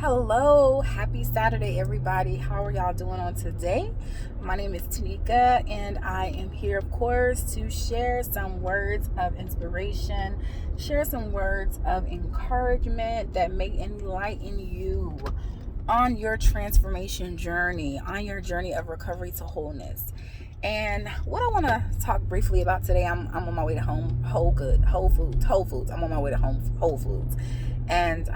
Hello, happy Saturday, everybody. How are y'all doing on today? My name is Tanika, and I am here, of course, to share some words of inspiration, share some words of encouragement that may enlighten you on your transformation journey, on your journey of recovery to wholeness. And what I want to talk briefly about today, I'm on my way to Whole Foods. I'm on my way to Whole Foods, and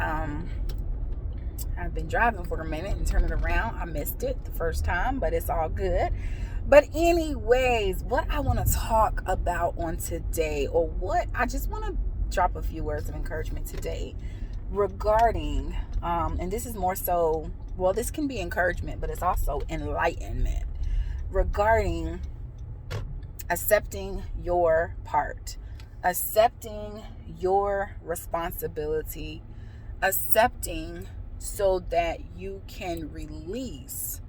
I've been driving for a minute and turning around. I missed it the first time, but it's all good. But anyways, what I want to talk about on today, or what I just want to drop a few words of encouragement today regarding, and this is more so, well, this can be encouragement, but it's also enlightenment regarding accepting your part, accepting your responsibility, accepting so that you can release,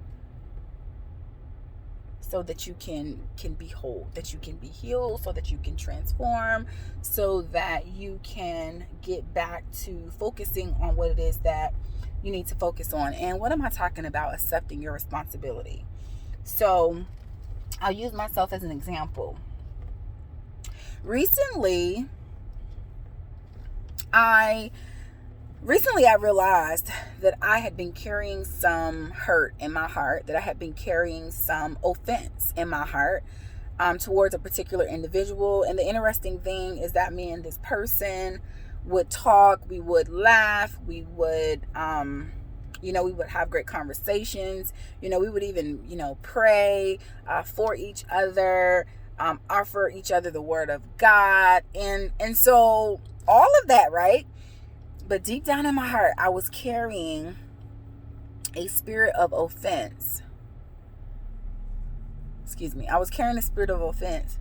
so that you can be whole, that you can be healed, so that you can transform, so that you can get back to focusing on what it is that you need to focus on. And what am I talking about? Accepting your responsibility. So I'll use myself as an example. Recently I realized that I had been carrying some hurt in my heart, that I had been carrying some offense in my heart towards a particular individual. And the interesting thing is that me and this person would talk, we would laugh, we would, we would have great conversations. We would even, pray for each other, offer each other the word of God. And so all of that, right? But deep down in my heart, I was carrying a spirit of offense. I was carrying a spirit of offense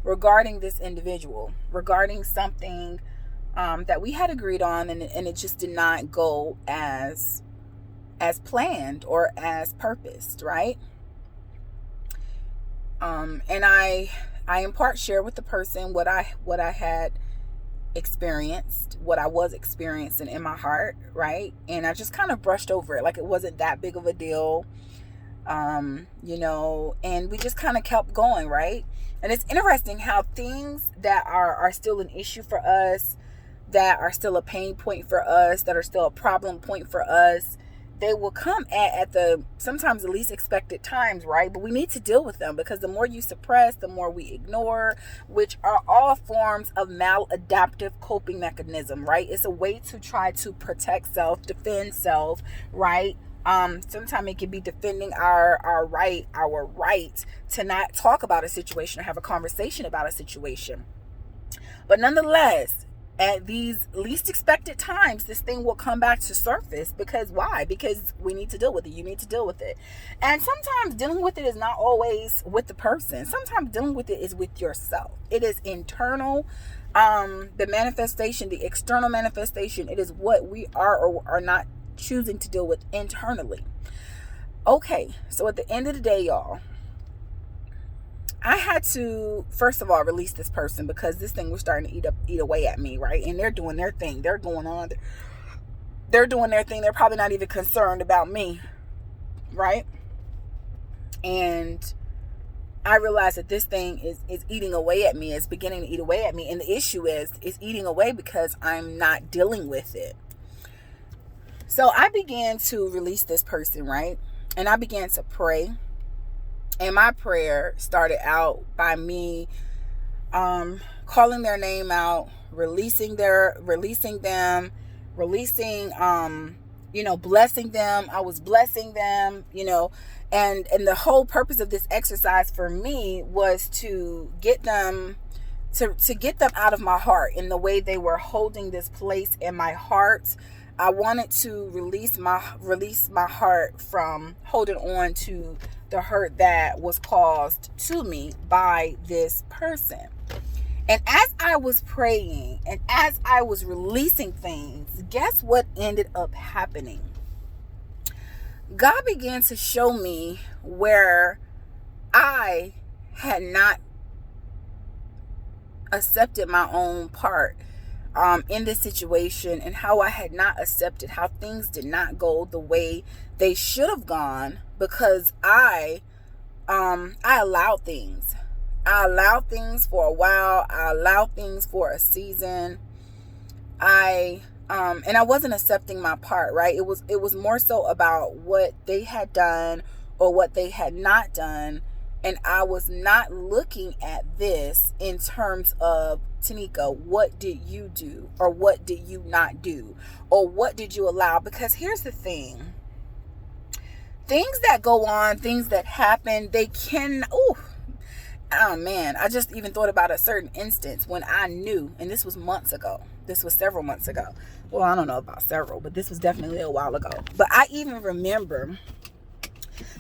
regarding this individual, regarding something that we had agreed on, and it just did not go as planned or as purposed, right? And I in part share with the person what I had experienced, what I was experiencing in my heart, right? And I just kind of brushed over it like it wasn't that big of a deal, and we just kind of kept going, right? And it's interesting how things that are still an issue for us, that are still a pain point for us, that are still a problem point for us, they will come at the sometimes the least expected times, right? But we need to deal with them, because the more you suppress, the more we ignore, which are all forms of maladaptive coping mechanism, right? It's a way to try to protect self, defend self, right? Sometimes it can be defending our right to not talk about a situation or have a conversation about a situation. But nonetheless, at these least expected times, this thing will come back to surface. Because why? Because we need to deal with it. You need to deal with it. And sometimes dealing with it is not always with the person. Sometimes dealing with it is with yourself. It is internal. The manifestation, the external manifestation, it is what we are or are not choosing to deal with internally. Okay, so at the end of the day, y'all, I had to, first of all, release this person, because this thing was starting to eat away at me, right? And they're doing their thing. They're going on. They're doing their thing. They're probably not even concerned about me, right? And I realized that this thing is eating away at me. It's beginning to eat away at me. And the issue is, it's eating away because I'm not dealing with it. So I began to release this person, right? And I began to pray. And my prayer started out by me calling their name out, releasing them, blessing them. I was blessing them, and the whole purpose of this exercise for me was to get them to get them out of my heart in the way they were holding this place in my heart. I wanted to release my heart from holding on to the hurt that was caused to me by this person. And as I was praying and as I was releasing things, guess what ended up happening? God began to show me where I had not accepted my own part. in this situation, and how I had not accepted how things did not go the way they should have gone, because I allowed things. I allowed things for a while. I allowed things for a season. And I wasn't accepting my part, right? It was more so about what they had done or what they had not done. And I was not looking at this in terms of, Tanika, what did you do? Or what did you not do? Or what did you allow? Because here's the thing. Things that go on, things that happen, they can, oh man, I just even thought about a certain instance when I knew, and this was months ago. This was several months ago. Well, I don't know about several, but this was definitely a while ago. But I even remember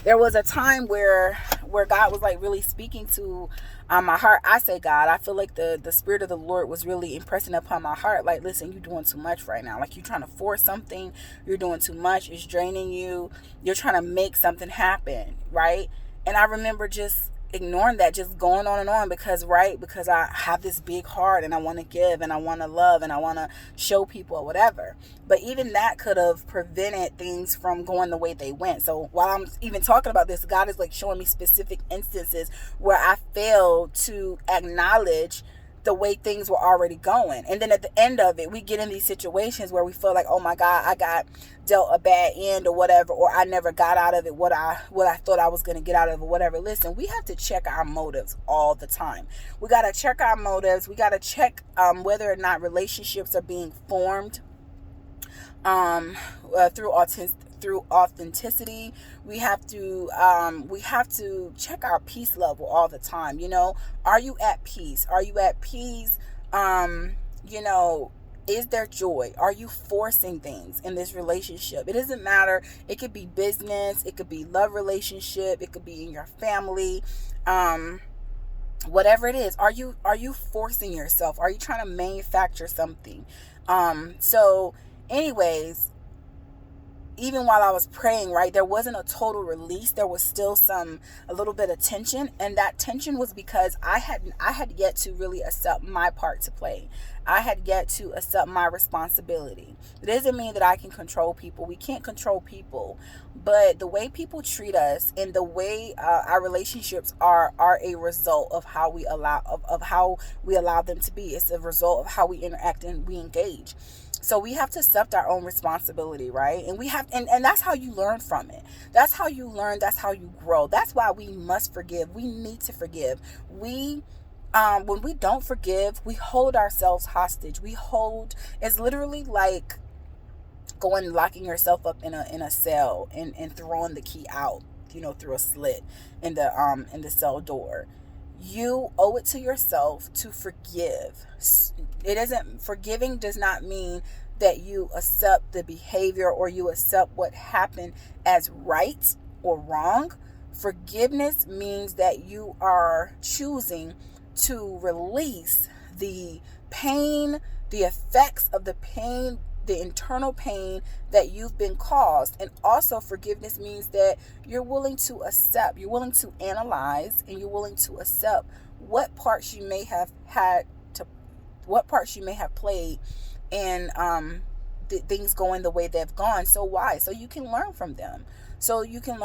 there was a time where God was like really speaking to my heart. I say God, I feel like the Spirit of the Lord was really impressing upon my heart. Like, listen, you're doing too much right now. Like, you're trying to force something. You're doing too much. It's draining you. You're trying to make something happen, right? And I remember just ignoring that, just going on and on, because I have this big heart and I want to give and I want to love and I want to show people or whatever. But even that could have prevented things from going the way they went. So while I'm even talking about this, God is like showing me specific instances where I failed to acknowledge the way things were already going. And then at the end of it, we get in these situations where we feel like, oh my God, I got dealt a bad end or whatever, or I never got out of it what I thought I was going to get out of it, whatever. Listen, we have to check our motives all the time. We got to check our motives. We got to check whether or not relationships are being formed through authenticity. We have to check our peace level all the time. Are you at peace? Are you at peace? Is there joy? Are you forcing things in this relationship? It doesn't matter. It could be business, it could be love relationship, it could be in your family, whatever it is. Are you forcing yourself? Are you trying to manufacture something? So anyways, even while I was praying, right, there wasn't a total release. There was still a little bit of tension. And that tension was because I had yet to really accept my part to play. I had yet to accept my responsibility. It doesn't mean that I can control people. We can't control people. But the way people treat us and the way our relationships are a result of how we allow them to be. It's a result of how we interact and we engage. So we have to accept our own responsibility, right? And we have, and that's how you learn from it. That's how you learn. That's how you grow. That's why we must forgive. We need to forgive. When we don't forgive, we hold ourselves hostage. It's literally like locking yourself up in a cell and throwing the key out, through a slit in the cell door. You owe it to yourself to forgive. Forgiving does not mean that you accept the behavior or you accept what happened as right or wrong. Forgiveness means that you are choosing to release the pain, the effects of the pain, the internal pain that you've been caused. And also forgiveness means that you're willing to accept, you're willing to analyze, and you're willing to accept what parts you may have played in things going the way they've gone. So why? So you can learn from them. So you can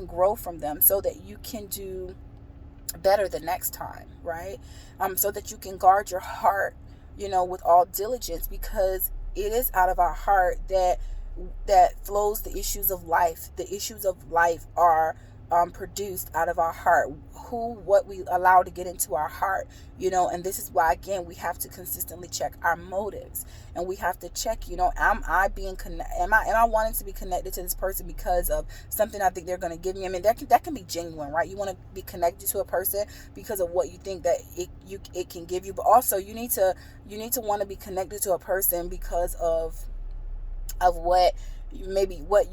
grow from them, so that you can do better the next time, right? So that you can guard your heart, with all diligence, because it is out of our heart that flows the issues of life. The issues of life are produced out of our heart. What we allow to get into our heart, and this is why, again, we have to consistently check our motives, and we have to check, am I wanting to be connected to this person because of something I think they're going to give me? I mean, that can be genuine, right? You want to be connected to a person because of what you think that it can give you, but also you need to want to be connected to a person because of what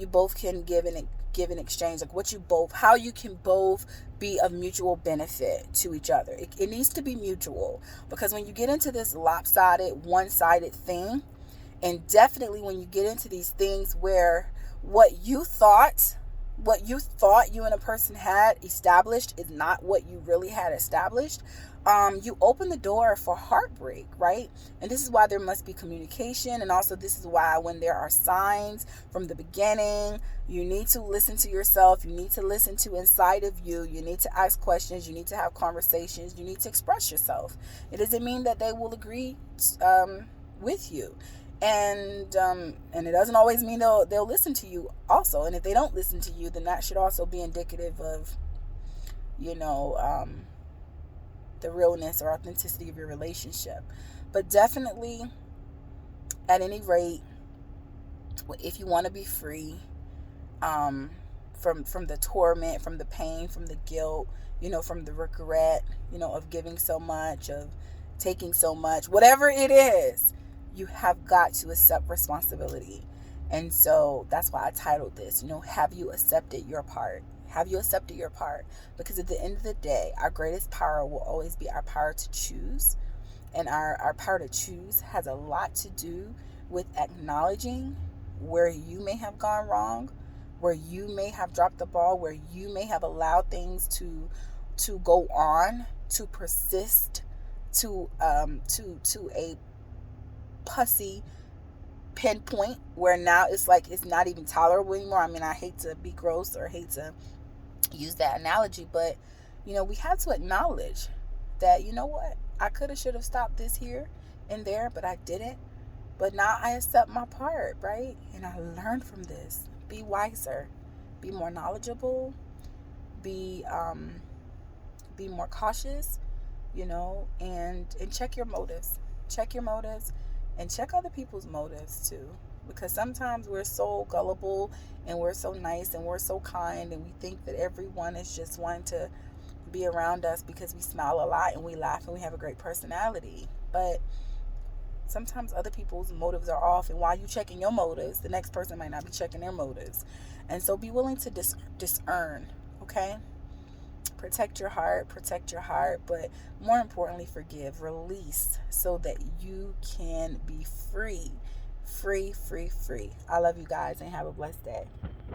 you both can give in exchange, like how you can both be of mutual benefit to each other. It needs to be mutual, because when you get into this lopsided, one-sided thing, and definitely when you get into these things where what you thought you and a person had established is not what you really had established, you open the door for heartbreak, right? And this is why there must be communication. And also, this is why when there are signs from the beginning, you need to listen to yourself. You need to listen to inside of you. You need to ask questions. You need to have conversations. You need to express yourself. It doesn't mean that they will agree with you. And it doesn't always mean they'll listen to you also. And if they don't listen to you, then that should also be indicative of, you know, the realness or authenticity of your relationship. But definitely, at any rate, if you want to be free from the torment, from the pain, from the guilt, from the regret, of giving so much, of taking so much, whatever it is, you have got to accept responsibility. And so that's why I titled this, have you accepted your part? Have you accepted your part? Because at the end of the day, our greatest power will always be our power to choose. And our power to choose has a lot to do with acknowledging where you may have gone wrong, where you may have dropped the ball, where you may have allowed things to go on, to persist to a pussy pinpoint where now it's like it's not even tolerable anymore. I mean, I hate to be gross or hate to use that analogy, but we have to acknowledge that, what, I could have, should have stopped this here and there, but I didn't. But now I accept my part, right? And I learned from this. Be wiser, be more knowledgeable, be more cautious, and check your motives. Check your motives and check other people's motives too. Because sometimes we're so gullible and we're so nice and we're so kind and we think that everyone is just wanting to be around us because we smile a lot and we laugh and we have a great personality. But sometimes other people's motives are off, and while you checking your motives, the next person might not be checking their motives. And so be willing to discern, okay? Protect your heart, but more importantly, forgive, release, so that you can be free. Free. I love you guys and have a blessed day.